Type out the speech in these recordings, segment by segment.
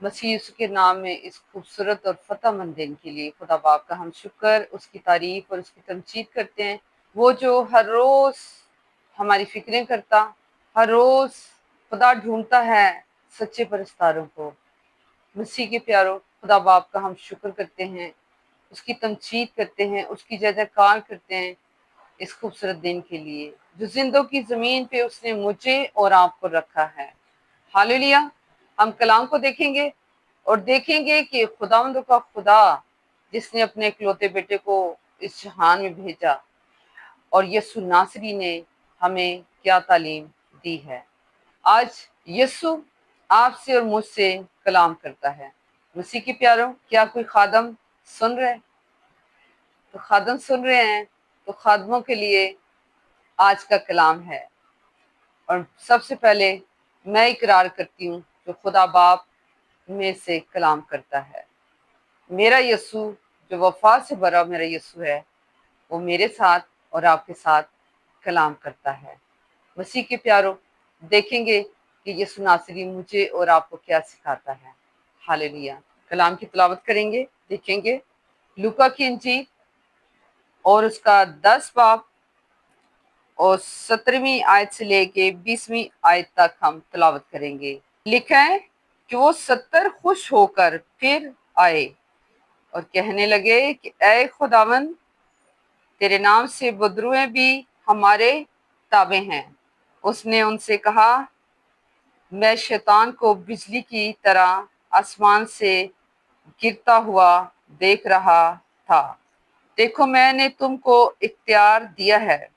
मसीह यीशु के नाम में इस खूबसूरत और फतह मंद दिन के लिए खुदा बाप का हम शुक्र, उसकी तारीफ और उसकी तमजीद करते हैं। वो जो हर रोज हमारी फिक्रें करता, हर रोज खुदा ढूंढता है सच्चे परस्तारों को। मसीह के प्यारों, खुदा बाप का हम शुक्र करते हैं, उसकी तमजीद करते हैं, उसकी जय जयकार करते हैं इस खूबसूरत दिन के लिए जो जिंदों की जमीन पे उसने मुझे और आपको रखा है। हालेलुया। हम कलाम को देखेंगे और देखेंगे कि खुदावंद का खुदा जिसने अपने इकलौते बेटे को इस जहान में भेजा और यीशु नासरी ने हमें क्या तालीम दी है। आज यीशु आपसे और मुझसे कलाम करता है। मसीह के प्यारों, क्या कोई खादम सुन रहे? तो खादम सुन रहे हैं तो खादमों के लिए आज का कलाम है। और सबसे पहले मैं इकरार करती हूँ जो खुदा बाप में से कलाम करता है। मेरा यीशु जो वफा से भरा मेरा यीशु है, वो मेरे साथ और आपके साथ कलाम करता है। मसीह के प्यारों, देखेंगे कि यीशु नासरी मुझे और आपको क्या सिखाता है। हालेलुया। कलाम की तिलावत करेंगे, देखेंगे लूका की इंजील और उसका 10 बाब और 17वीं आयत से लेके 20वीं आयत तक हम तिलावत करेंगे। लिखा है कि वो 70 खुश होकर फिर आए और कहने लगे कि ऐ खुदावन, तेरे नाम से बदरुएं भी हमारे ताबे हैं। उसने उनसे कहा, मैं शैतान को बिजली की तरह आसमान से गिरता हुआ देख रहा था। देखो, मैंने तुमको इख्तियार दिया है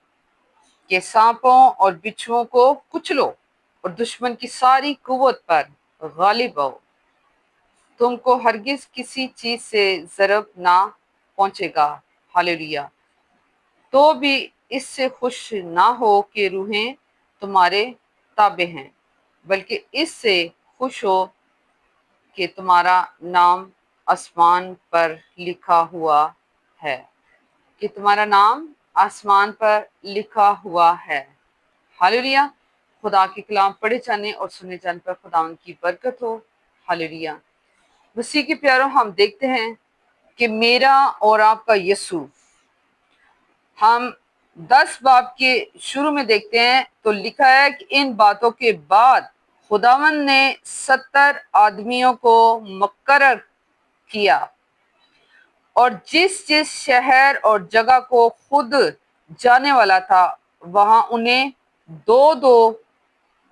कि सांपों और बिच्छुओं को कुचलो और दुश्मन की सारी कुव्वत पर गालिब हो। तुमको हरगिज किसी चीज से जरब ना पहुंचेगा। हालेलुया। तो भी इससे खुश ना हो कि रूहें तुम्हारे ताबे हैं, बल्कि इससे खुश हो कि तुम्हारा नाम आसमान पर लिखा हुआ है, कि तुम्हारा नाम आसमान पर लिखा हुआ है। हालेलुया। खुदा के कलाम पढ़े जाने और सुने जाने पर खुदा की बरकत हो। हालेलुया। मसीह के प्यारों, हम देखते हैं कि मेरा और आपका यीशु, हम 10 बाब के शुरू में देखते हैं तो लिखा है कि इन बातों के बाद खुदावन ने 70 आदमियों को मुकर्रर किया और जिस जिस शहर और जगह को खुद जाने वाला था वहां उन्हें दो दो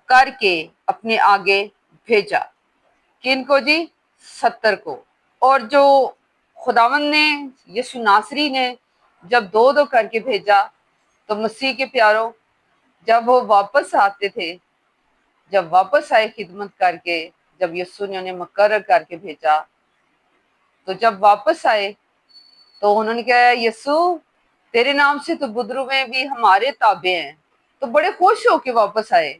करके अपने आगे भेजा। किनको जी? 70 को। और जो खुदावन ने, यीशु नासरी ने जब दो दो करके भेजा तो मसीह के प्यारों, जब वो वापस आते थे, जब वापस आए खिदमत करके, जब यीशु ने उन्हें मुकर्रर करके भेजा, तो जब वापस आए तो उन्होंने कहा, यीशु तेरे नाम से तो बुजुर्ग भी हमारे ताबे हैं। तो बड़े खुश होके वापस आए।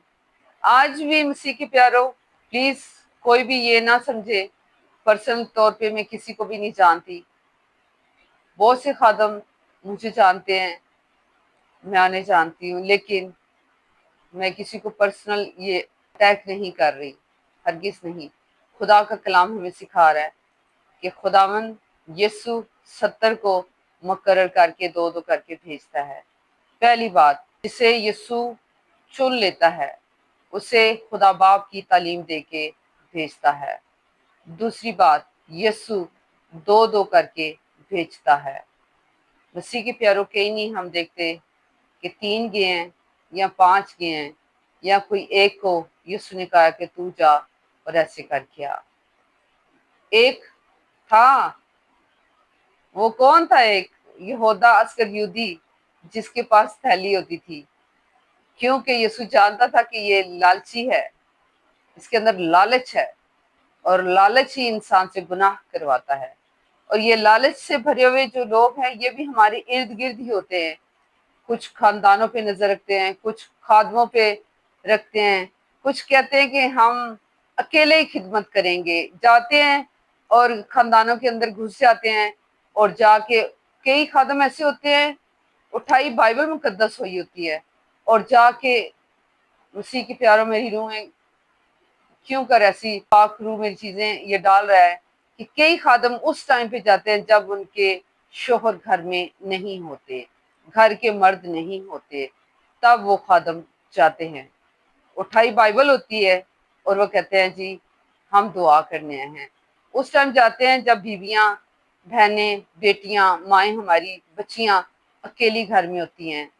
आज भी मसीह के प्यारों, प्लीज कोई भी ये ना समझे पर्सनल तौर पे मैं किसी को भी नहीं जानती। बहुत से खादम मुझे जानते हैं, मैं उन्हें जानती हूँ, लेकिन मैं किसी को पर्सनल ये अटैक नहीं कर रही, हरगिज नहीं। खुदा का कलाम हमें सिखा रहा है कि खुदावन यीशु 70 को मुकर्रर करके दो दो करके भेजता है। पहली बात, जिसे यीशु चुन लेता है उसे खुदा बाप की तालीम दे के भेजता है। दूसरी बात, यीशु दो दो करके भेजता है। मसीह के प्यारों, कहीं नहीं हम देखते कि 3 गए हैं या 5 गए हैं या कोई एक को यीशु ने कहा कि तू जा और ऐसे करके आ। एक था, वो कौन था? एक यहूदा अस्कर यहूदी जिसके पास थैली होती थी, क्योंकि यीशु जानता था कि ये लालची है, इसके अंदर लालच है और लालच ही इंसान से गुनाह करवाता है। और ये लालच से भरे हुए जो लोग हैं ये भी हमारे इर्द गिर्द ही होते हैं। कुछ खानदानों पे नजर रखते हैं, कुछ खादमों पे रखते हैं, कुछ कहते हैं कि हम अकेले ही खिदमत करेंगे, जाते हैं और खानदानों के अंदर घुस जाते हैं और जाके, कई खादम ऐसे होते हैं उठाई बाइबल मुकद्दस हुई होती है और जाके, मसीह के प्यारों, मेरी रूहें क्यों कर ऐसी पाक रूह में चीज़ें ये डाल रहा है कि कई खादम उस टाइम पे जाते हैं जब उनके शोहर घर में नहीं होते, घर के मर्द नहीं होते, तब वो खादम जाते हैं। उठाई बाइबल होती है और वो कहते हैं जी हम दुआ करने आए हैं। उस टाइम जाते हैं जब बीवियां, बहनें, बेटियां, माएँ हमारी, बच्चियां अकेली घर में होती हैं,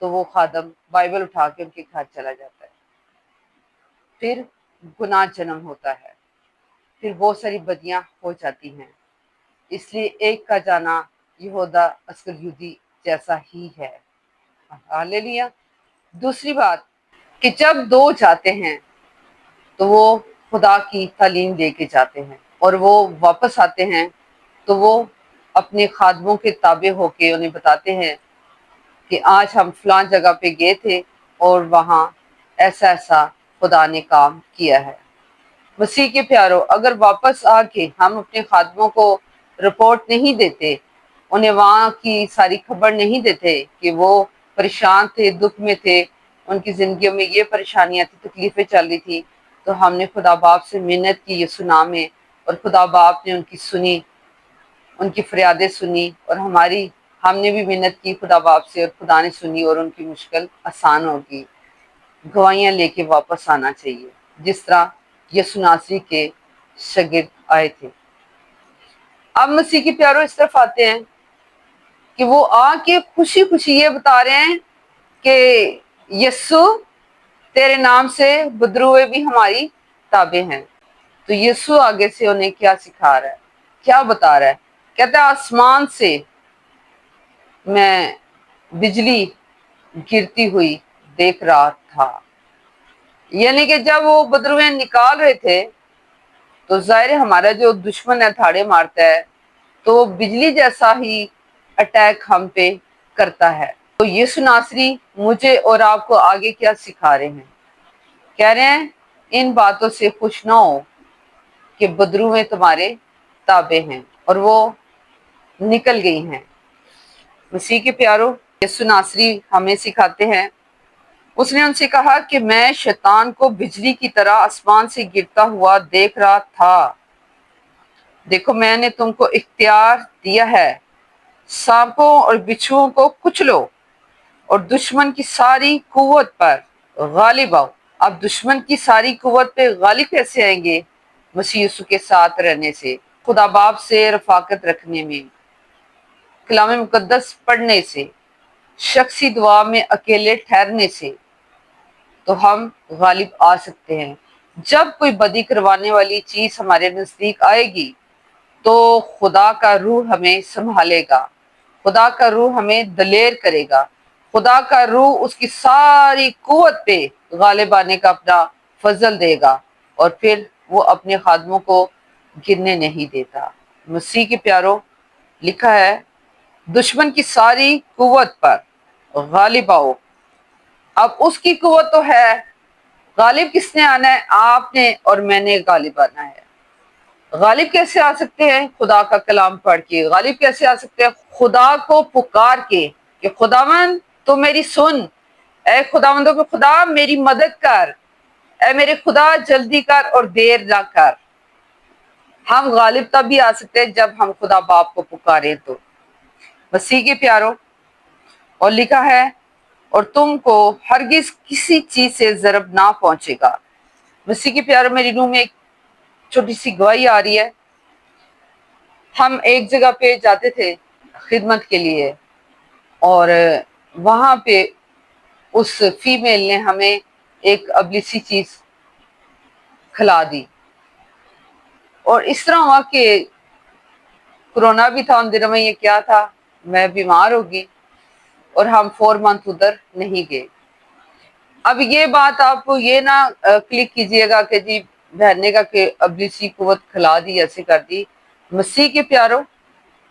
तो वो खादम बाइबल उठा के उनके घर चला जाता है। फिर गुनाह जन्म होता है, फिर बहुत सारी बदियां हो जाती हैं। इसलिए एक का जाना यहूदा अस्करियोती जैसा ही है। हालेलुया। दूसरी बात कि जब दो जाते हैं तो वो खुदा की तालीम लेके जाते हैं और वो वापस आते हैं तो वो अपने खादमों के ताबे होके उन्हें बताते हैं कि आज हम फलां जगह पे गए थे और वहाँ ऐसा ऐसा खुदा ने काम किया है। मसीह के प्यारो, अगर वापस आके हम अपने खादमों को रिपोर्ट नहीं देते, उन्हें वहाँ की सारी खबर नहीं देते कि वो परेशान थे, दुख में थे, उनकी जिंदगियों में ये परेशानियां थी, तकलीफें चल रही थी, तो हमने खुदा बाप से मिन्नत की यीशु नाम में, और खुदा बाप ने उनकी सुनी, उनकी फरियादें सुनी, और हमने भी मिन्नत की खुदा बाप से और खुदा ने सुनी और उनकी मुश्किल आसान होगी। गवाहियां लेके वापस आना चाहिए, जिस तरह यीशु नासरी के शागिर्द आए थे। अब मसीह के प्यारों इस तरफ आते हैं कि वो आके खुशी खुशी ये बता रहे हैं कि यीशु तेरे नाम से बदरुए भी हमारी ताबे हैं। तो यीशु आगे से उन्हें क्या सिखा रहा है, क्या बता रहा है? कहता है आसमान से मैं बिजली गिरती हुई देख रहा था। यानी कि जब वो बदरुए निकाल रहे थे तो जाहिर है हमारा जो दुश्मन है थाड़े मारता है, तो वो बिजली जैसा ही अटैक हम पे करता है। तो यीशु नासरी मुझे और आपको आगे क्या सिखा रहे हैं? कह रहे हैं इन बातों से खुश ना हो कि बदरुएं तुम्हारे ताबे हैं, और वो निकल गई हैं। मसीह के प्यारो, यीशु नासरी हमें सिखाते हैं, उसने उनसे कहा कि मैं शैतान को बिजली की तरह आसमान से गिरता हुआ देख रहा था। देखो मैंने तुमको इख्तियार दिया है, सांपों और बिच्छुओं को कुचलो और दुश्मन की सारी कुव्वत पर गालिब आओ। अब दुश्मन की सारी कुव्वत पे गालिब कैसे आएंगे? मसीह यीशु के साथ रहने से, खुदा बाप से रफाकत रखने में, कलाम मुकद्दस पढ़ने से, शख्सी दुआ में अकेले ठहरने से, तो हम गालिब आ सकते हैं। जब कोई बदी करवाने वाली चीज हमारे नजदीक आएगी तो खुदा का रूह हमें संभालेगा, खुदा का रूह हमें दलेर करेगा, खुदा का रूह उसकी सारी कुव्वत पे गालिब आने का अपना फजल देगा, और फिर वो अपने खादमों को गिरने नहीं देता। मसीह के प्यारो, लिखा है दुश्मन की सारी कुव्वत पर गालिब आओ। अब उसकी कुव्वत तो है, गालिब किसने आना है? आपने और मैंने गालिब आना है। गालिब कैसे आ सकते हैं? खुदा का कलाम पढ़ के। गालिब कैसे आ सकते हैं? खुदा को पुकार के कि खुदावन तो मेरी सुन, ए खुदावंदों के खुदा मेरी मदद कर, ए मेरे खुदा जल्दी कर और देर ना कर। हम गालिब तब भी आ सकते हैं जब हम खुदा बाप को पुकारें। तो मसीह के प्यारो, और लिखा है और तुमको हरगिज किसी चीज से जरब ना पहुंचेगा। मसीह के प्यारो, मेरी रूह में एक छोटी सी गवाही आ रही है। हम एक जगह पे जाते थे खिदमत के लिए, और वहां पे उस फीमेल ने हमें एक अबलीसी चीज खिला दी, और इस तरह हुआ कि कोरोना भी था उन दिनों में। ये क्या था, मैं बीमार होगी और हम 4 मंथ उधर नहीं गए। अब ये बात आप ये ना क्लिक कीजिएगा कि जी बहन ने कहा कि अबलीसी कुव्वत खिला दी, ऐसे कर दी। मसीह के प्यारो,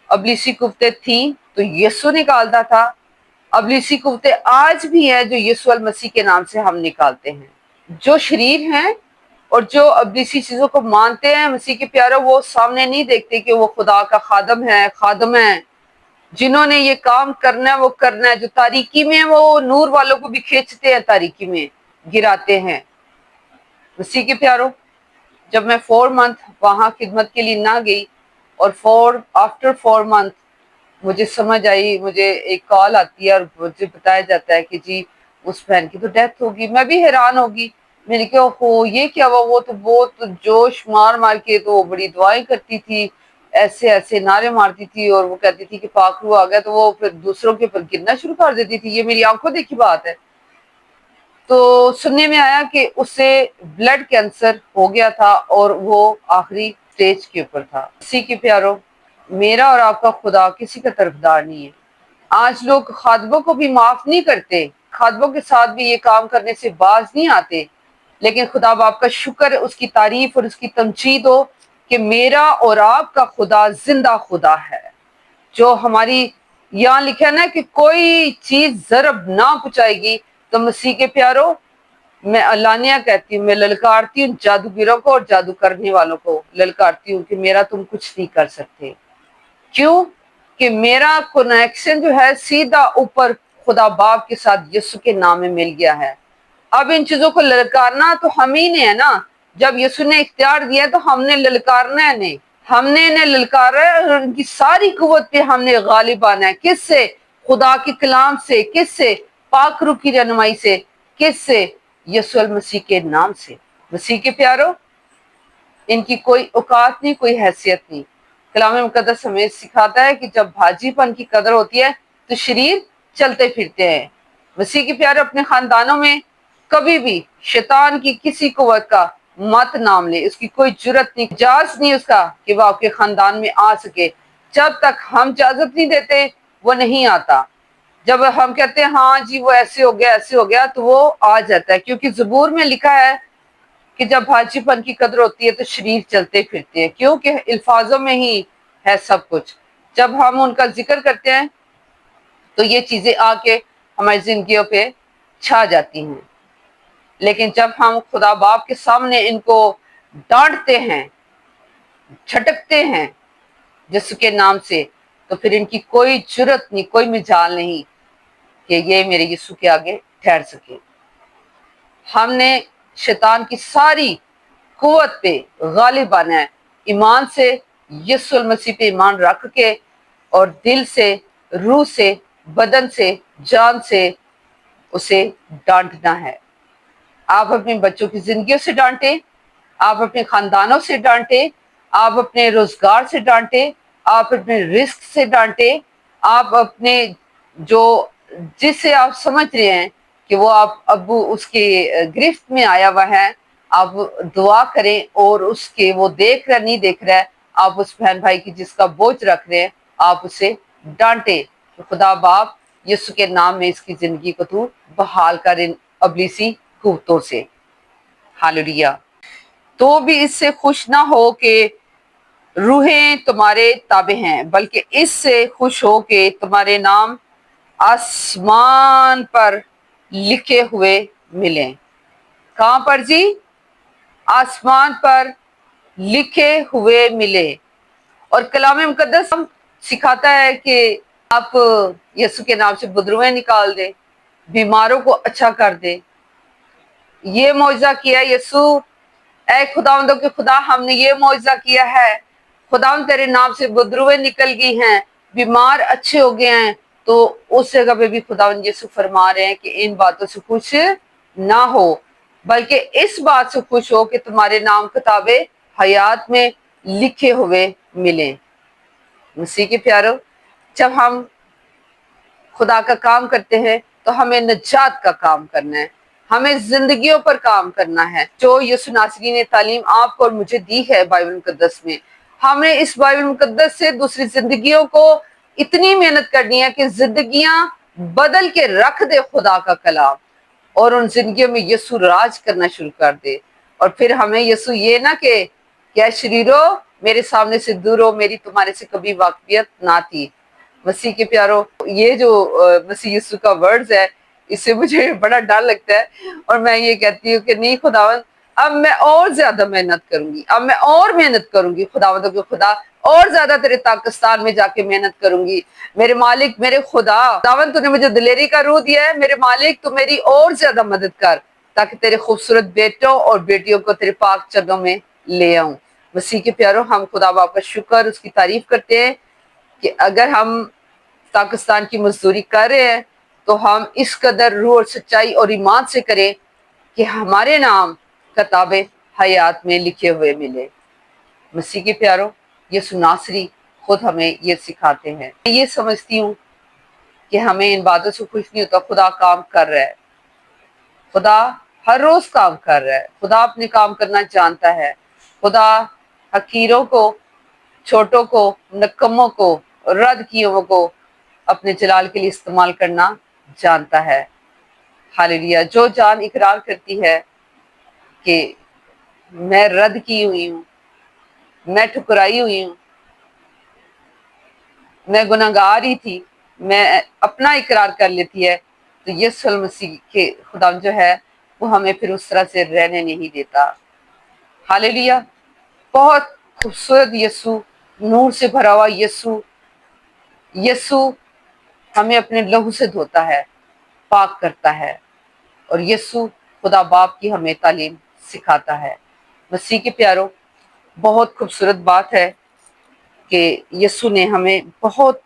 अबलीसी कुव्वतें थी तो यीशु निकालता था। अबलीसी कुव्वतें आज भी हैं जो यीशु अल मसीह के नाम से हम निकालते हैं। जो शरीर हैं और जो अबलीसी चीजों को मानते हैं, मसीह के प्यारो, वो सामने नहीं देखते कि वो खुदा का खादम है, जिन्होंने ये काम करना है वो करना है। जो तारीकी में वो नूर वालों को भी खींचते हैं, तारीकी में गिराते हैं। मसीह के प्यारो, جب میں 4 منتھ وہاں خدمت کے لیے نہ گئی اور آفٹر 4 منتھ مجھے سمجھ آئی، مجھے ایک کال آتی ہے اور مجھے بتایا جاتا ہے کہ جی اس بہن کی تو ڈیتھ ہوگی، میں بھی حیران ہوگی، میں نے کہا ہو یہ کیا ہوا، وہ تو بہت جوش مار مار کے تو بڑی دعائیں کرتی تھی، ایسے ایسے نعرے مارتی تھی، اور وہ کہتی تھی کہ پاک روح آ گیا تو وہ پھر دوسروں کے اوپر گرنا شروع کر دیتی تھی، یہ میری آنکھوں دیکھی بات ہے۔ تو سننے میں آیا کہ اسے بلڈ کینسر ہو گیا تھا اور وہ آخری سٹیج کے اوپر تھا۔ اسی کے پیارو، میرا اور آپ کا خدا کسی کا طرفدار نہیں ہے۔ آج لوگ خاطبوں کو بھی معاف نہیں کرتے، خاطبوں کے ساتھ بھی یہ کام کرنے سے باز نہیں آتے، لیکن خدا باپ کا شکر، اس کی تعریف اور اس کی تمجید ہو کہ میرا اور آپ کا خدا زندہ خدا ہے، جو ہماری یہاں لکھا ہے نا کہ کوئی چیز ضرب نہ پہنچائے گی۔ تو مسیح کے پیارو، میں علانیہ کہتی ہوں، میں للکارتی ہوں جادوگروں کو اور جادو کرنے والوں کو للکارتی ہوں کہ میرا تم کچھ نہیں کر سکتے۔ کیوں کہ میرا کنیکشن جو ہے سیدھا اوپر خدا باپ کے ساتھ یسوع کے نام میں مل گیا ہے۔ اب ان چیزوں کو للکارنا تو ہم ہی نے ہے نا، جب یسوع نے اختیار دیا تو ہم نے للکارنا ہے، نہیں ہم نے انہیں للکارا ہے، اور ان کی ساری قوت پہ ہم نے غالب آنا ہے۔ کس سے؟ خدا کے کلام سے۔ کس سے؟ پاک روح کی رہنمائی سے۔ کس سے؟ یسوع المسیح کے نام سے۔ مسیح کے پیارو، ان کی کوئی اوقات نہیں، کوئی حیثیت نہیں۔ کلام مقدس ہمیں سکھاتا ہے کہ جب بھاجی پن کی قدر ہوتی ہے تو شریر چلتے پھرتے ہیں۔ مسیح کے پیارے، اپنے خاندانوں میں کبھی بھی شیطان کی کسی قوت کا مت نام لے، اس کی کوئی جرت نہیں، اجازت نہیں اس کا کہ وہ آپ کے خاندان میں آ سکے۔ جب تک ہم اجازت نہیں دیتے وہ نہیں آتا۔ جب ہم کہتے ہیں ہاں جی وہ ایسے ہو گیا ایسے ہو گیا تو وہ آ جاتا ہے، کیونکہ زبور میں لکھا ہے کہ جب بھاجی پن کی قدر ہوتی ہے تو شریر چلتے پھرتے ہیں، کیونکہ الفاظوں میں ہی ہے سب کچھ۔ جب ہم ان کا ذکر کرتے ہیں تو یہ چیزیں آ کے ہماری زندگیوں پہ چھا جاتی ہیں، لیکن جب ہم خدا باپ کے سامنے ان کو ڈانٹتے ہیں، جھٹکتے ہیں یسوع کے نام سے، تو پھر ان کی کوئی جرت نہیں، کوئی مجال نہیں کہ یہ میرے یسوع کے آگے ٹھہر سکے۔ ہم نے شیطان کی ساری قوت پہ غالب آنا ہے، ایمان سے، یسوع المسیح پہ ایمان رکھ کے، اور دل سے، روح سے، بدن سے، جان سے اسے ڈانٹنا ہے۔ آپ اپنے بچوں کی زندگیوں سے ڈانٹیں، آپ اپنے خاندانوں سے ڈانٹیں، آپ اپنے روزگار سے ڈانٹیں، آپ اپنے رزق سے ڈانٹیں، آپ اپنے جو جس سے آپ سمجھ رہے ہیں کہ وہ آپ ابو اس کے گرفت میں آیا ہوا ہے، آپ دعا کریں، اور اس کے وہ دیکھ رہا نہیں دیکھ رہا ہے، آپ اس بہن بھائی کی جس کا بوجھ رکھ رہے ہیں آپ اسے ڈانٹیں کہ خدا باپ یسوع کے نام میں اس کی زندگی کو تو بحال کر ان ابلیسی قوتوں سے۔ ہاللویا۔ تو بھی اس سے خوش نہ ہو کہ روحیں تمہارے تابع ہیں، بلکہ اس سے خوش ہو کہ تمہارے نام آسمان پر لکھے ہوئے ملیں۔ کہاں پر جی؟ آسمان پر لکھے ہوئے ملے۔ اور کلام مقدس ہم سکھاتا ہے کہ آپ یسوع کے نام سے بدروہیں نکال دے، بیماروں کو اچھا کر دے۔ یہ معجزہ کیا یسوع، اے خداوندوں کے خدا، ہم نے یہ معجزہ کیا ہے، خداوند تیرے نام سے بدروہیں نکل گئی ہیں، بیمار اچھے ہو گئے ہیں۔ تو اس جگہ پہ بھی خداوند یسوع فرما رہے ہیں کہ ان باتوں سے خوش نہ ہو، بلکہ اس بات سے خوش ہو کہ تمہارے نام کتاب حیات میں لکھے ہوئے ملیں۔ مسیح کے پیارو، جب ہم خدا کا کام کرتے ہیں تو ہمیں نجات کا کام کرنا ہے، ہمیں زندگیوں پر کام کرنا ہے، جو یسوع ناصری نے تعلیم آپ کو اور مجھے دی ہے بائبل مقدس میں۔ ہمیں اس بائبل مقدس سے دوسری زندگیوں کو اتنی محنت کرنی ہے کہ زندگیاں بدل کے رکھ دے خدا کا کلام، اور ان زندگیوں میں یسوع راج کرنا شروع کر دے۔ اور پھر ہمیں یسوع یہ نہ کہ کیا شریرو میرے سامنے سے دور ہو، میری تمہارے سے کبھی واقفیت نہ تھی۔ مسیح کے پیارو، یہ جو مسیح یسوع کا ورڈز ہے، اس سے مجھے بڑا ڈر لگتا ہے، اور میں یہ کہتی ہوں کہ نہیں خداوند، اب میں اور زیادہ محنت کروں گی، اب میں اور محنت کروں گی خداوند کے خدا، اور زیادہ تیرے پاکستان میں جا کے محنت کروں گی۔ میرے مالک، میرے خداوند، تو نے مجھے دلیری کا روح دیا ہے، میرے مالک تو میری اور زیادہ مدد کر، تاکہ تیرے خوبصورت بیٹوں اور بیٹیوں کو تیرے پاک چرنوں میں ले आऊं। मसीह के प्यारों, हम खुदा बाप का शुक्र, उसकी तारीफ करते हैं कि अगर हम पाकिस्तान की मजदूरी कर रहे हैं तो हम इस कदर रूह और सच्चाई और ईमान से करें कि हमारे नाम किताबे हयात में लिखे हुए मिले। मसीह के प्यारों, यीशु नासरी खुद हमें ये सिखाते हैं। मैं ये समझती हूँ कि हमें इन बातों से खुश नहीं होता। खुदा काम कर रहा है, खुदा हर रोज काम कर रहा है, खुदा अपने काम करना जानता है। खुदा हकीरों को, छोटों को, नकम्मों को, रद्द किए हुओं को अपने जलाल के लिए इस्तेमाल करना जानता है। हालेलुया। जो जान इकरार करती है कि मैं रद्द की हुई हूँ, मैं ठुकराई हुई हूँ, मैं गुनहगार ही थी, मैं अपना इकरार कर लेती है, तो यीशु मसीह के खुदा जो है वो हमें फिर उस तरह से रहने नहीं देता। हालेलुया। बहुत खूबसूरत यीशु, नूर से भरा हुआ यीशु। यीशु हमें अपने लहू से धोता है, पाक करता है, और यीशु खुदा बाप की हमें तालीम सिखाता है। मसीह के प्यारों, बहुत खूबसूरत बात है कि यीशु ने हमें बहुत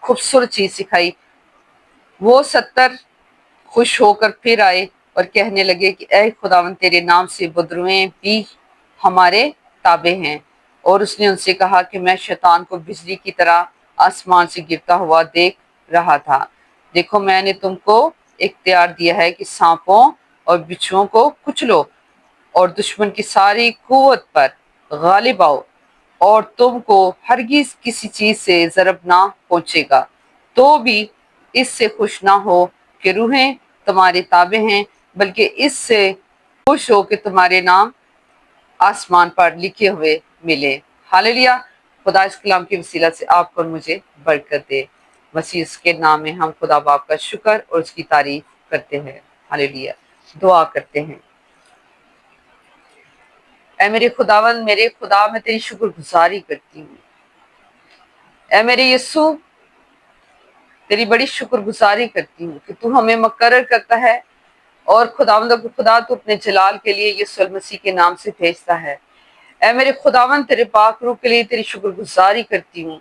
खूबसूरत चीज सिखाई। वो 70 खुश होकर फिर आए और कहने लगे कि ऐ खुदावन, तेरे नाम से बदरुएं भी हमारे ताबे हैं। और उसने उनसे कहा कि मैं शैतान को बिजली की तरह आसमान से गिरता हुआ देख रहा था। देखो, मैंने तुमको इख्तियार दिया है कि सांपों और बिच्छुओं को कुचलो और दुश्मन की सारी कुव्वत पर गालिब आओ, और तुमको हरगिज किसी चीज से जरब ना पहुंचेगा। तो भी इससे खुश ना हो कि रूहें तुम्हारे ताबे हैं, बल्कि इससे खुश हो कि तुम्हारे नाम आसमान पर लिखे हुए मिले। हालेलुया। खुदा इस कलाम की वसीला से आपको और मुझे बरकत दे। मसीह के नाम में हम खुदा बाप का शुक्र और उसकी तारीफ करते हैं। हालेलुया। दुआ करते हैं। ऐ मेरे खुदावन, मेरे खुदा, मैं तेरी शुक्रगुजारी करती हूँ। ऐ मेरे यीशु, तेरी बड़ी शुक्रगुजारी करती हूँ कि तू हमें मुकर्रर करता है, और खुदावंद को खुदा तू अपने जलाल के लिए यीशु मसीह के नाम से भेजता है। ऐ मेरे खुदावन, तेरे पाक रूह के लिए तेरी शुक्रगुजारी करती हूँ।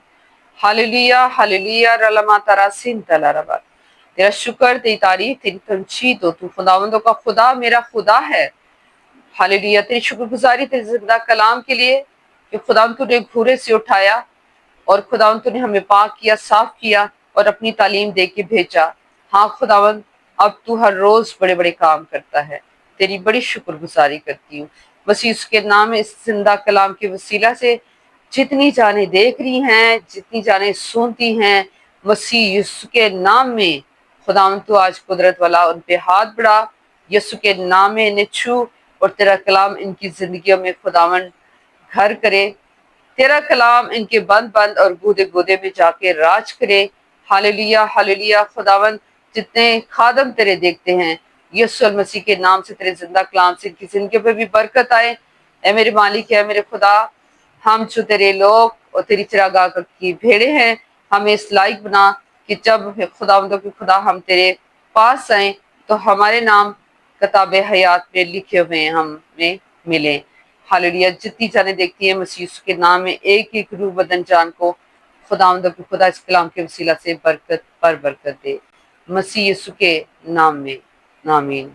हालेलुया, हालेलुया, रलमा तरासिन तलारबा। तेरा शुक्र, तेरी तारीफ, तेरी तमजीद हो। तू खुदावंदों का खुदा, मेरा खुदा है। हालेलुया। तेरी शुक्रगुजारी तेरे जिंदा कलाम के लिए कि खुदावंद तूने घूरे से उठाया, और खुदावंद तूने हमें पाक किया, साफ किया, और अपनी तालीम दे के भेजा। हाँ खुदावंद, अब तू हर रोज बड़े बड़े काम करता है। तेरी बड़ी शुक्रगुजारी करती हूँ। मसीह उसके नाम में इस जिंदा कलाम के वसीला से जितनी जाने देख रही हैं, जितनी जाने सुनती हैं, मसीह यीशु के नाम में खुदावंद तू आज कुदरत वाला उन पे हाथ बढ़ा, यीशु के नाम में इन्हें छू, और तेरा कलाम इनकी जिंदगियों में खुदावंद घर करे। तेरा कलाम इनके बंद बंद और गूदे गूदे में जाके राज करे। Hallelujah, hallelujah. खुदावन, जितने खादम तेरे देखते हैं, यीशु मसीह के नाम से, तेरे जिंदा कलाम से इनकी जिंदगी पे भी बरकत आए। ऐ मेरे मालिक, है मेरे खुदा, हम जो तेरे लोग और तेरी चिरागाह की भेड़े हैं, हमें इस लायक बना कि जब खुदावंदों के खुदा हम तेरे पास आए तो हमारे नाम किताबे हयात में लिखे हुए हमें मिले। हालेलुया। जितनी जाने देखती है मसीह यीशु के नाम में एक एक रूह बदन जान को खुदावंद की खुदा इस कलाम के वसीला से बरकत पर बरकत दे। मसीह यीशु के नाम में, आमीन।